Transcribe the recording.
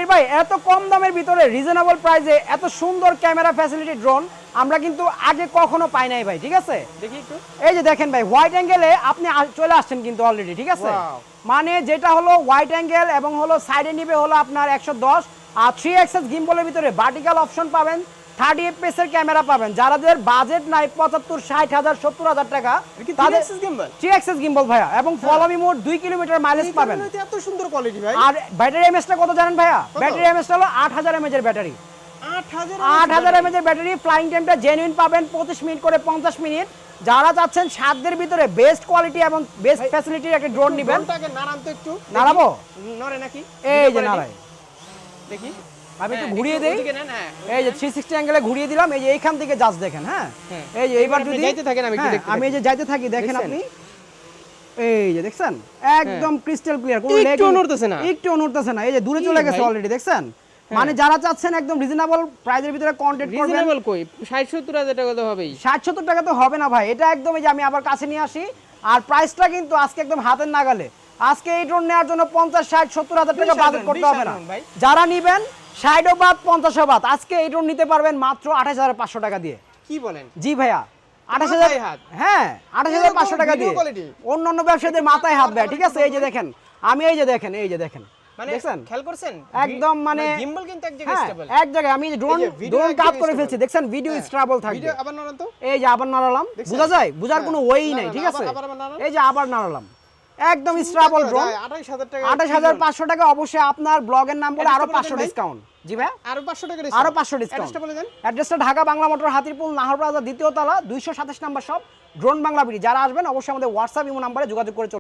আমির ভাই এত কম দামের ভিতরে রিজনেবল প্রাইসে এত সুন্দর ক্যামেরা ফ্যাসিলিটি ড্রোন আমরা কিন্তু আগে কখনো পাই নাই ভাই, ঠিক আছে? দেখি একটু। এই যে দেখেন ভাই, হোয়াইট অ্যাঙ্গেলে আপনি চলে আসছেন কিন্তু অলরেডি, ঠিক আছে? Wow. মানে যেটা হলো হোয়াইট অ্যাঙ্গেল এবং হলো সাইডে নিবে হলো আপনার 110 আর 3 অ্যাক্সেস গিম্বলের ভিতরে ভার্টিক্যাল অপশন পাবেন, 30 এফপিএস এর ক্যামেরা পাবেন। যাদের বাজেট নাই 75 60 হাজার 70 হাজার টাকা তাদের 3 অ্যাক্সেস গিম্বল ভাইয়া এবং follow me mode 2 kilometre mileage পাবেন। এত সুন্দর কোয়ালিটি ভাই। আর ব্যাটারি এমএএসটা কত জানেন ভাইয়া? ব্যাটারি এমএএসটা হলো 8000 এমএএইচ এর ব্যাটারি। 8000 এমএএইচ এর ব্যাটারি, ফ্লাইং টাইমটা জেনুইন পাবেন 25 মিনিট করে 50 মিনিট। যারা চাচ্ছেন সাধ্যের ভিতরে বেস্ট কোয়ালিটি এবং বেস্ট ফ্যাসিলিটির একটা ড্রোন নেবেন, ড্রোনটাকে নাড়ান তো একটু। নাড়াবো? নড়ে নাকি? এই যে নাড়াই, দেখি আমি একটু ঘুরিয়ে দেই। হ্যাঁ, এই যে 360 অ্যাঙ্গেলে ঘুরিয়ে দিলাম। এই যে এইখান থেকে জাস্ট দেখেন, হ্যাঁ এই যে এইবার যদি যাইতে থাকেন আমি একটু দেখতে আমি এই যে যাইতে থাকি দেখেন আপনি, এই যে দেখছেন একদম ক্রিস্টাল ক্লিয়ার, কোনো একটু নড়তেছে না, একটু নড়তেছে না। এই যে দূরে চলে গেছে অলরেডি, দেখছেন? মানে যারা চাচ্ছেন একদম রিজনেবল প্রাইসের ভিতরে কন্টেন্ট করবেন, রিজনেবল কই 60-70 হাজার টাকা তো হবেই। 60-70 টাকা তো হবে না ভাই, এটা একদম এই যে আমি আবার কাছে নিয়ে আসি। আর প্রাইসটা কিন্তু আজকে একদম হাতের নাগালে। আজকে এই ড্রোন নেওয়ার জন্য 50-60-70 হাজার টাকা বাজেট করতে হবে না। যারা নেবেন 60 বাদ 50 বাদ আজকে এই ড্রোন নিতে পারবেন মাত্র 28500 টাকা দিয়ে। কি বলেন? জি ভাইয়া, 28000, হ্যাঁ 28500 টাকা দিয়ে। অন্যান্য ব্যবসায়ীদের মাথায় হাত দেয়, ঠিক আছে? এই যে দেখেন, আমি এই যে দেখেন, এই যে দেখেন, মানে দেখছেন খেয়াল করছেন একদম মানে গিম্বল কিন্তু এক জায়গায় স্টেবল, এক জায়গায়। আমি ড্রোন কাট করে ফেলছি, দেখছেন? ভিডিও স্টেবল থাকবে। ভিডিও আবার নাড়ান তো। এই যে আবার নাড়ালাম, বোঝা যায়? বোঝার কোনো ওয়েই নাই, ঠিক আছে? এই যে আবার নাড়ালাম, একদম স্টেবল ড্রোন। 28000 টাকা, 28500 টাকা। অবশ্যই আপনার ব্লগের নাম বলে আরো 500 ডিসকাউন্ট। জি ভাই, আরো 500 টাকা আরো 500 ডিসকাউন্ট। অ্যাড্রেসটা বলে দেন। অ্যাড্রেসটা ঢাকা বাংলা মোটর, হাতিরপুল, নাহর প্লাজা, দ্বিতীয় তলা, 227 নম্বর শপ, ড্রোন বাংলা বিডি। যারা আসবেন অবশ্যই আমাদের হোয়াটসঅ্যাপ ইমো নম্বরে যোগাযোগ করে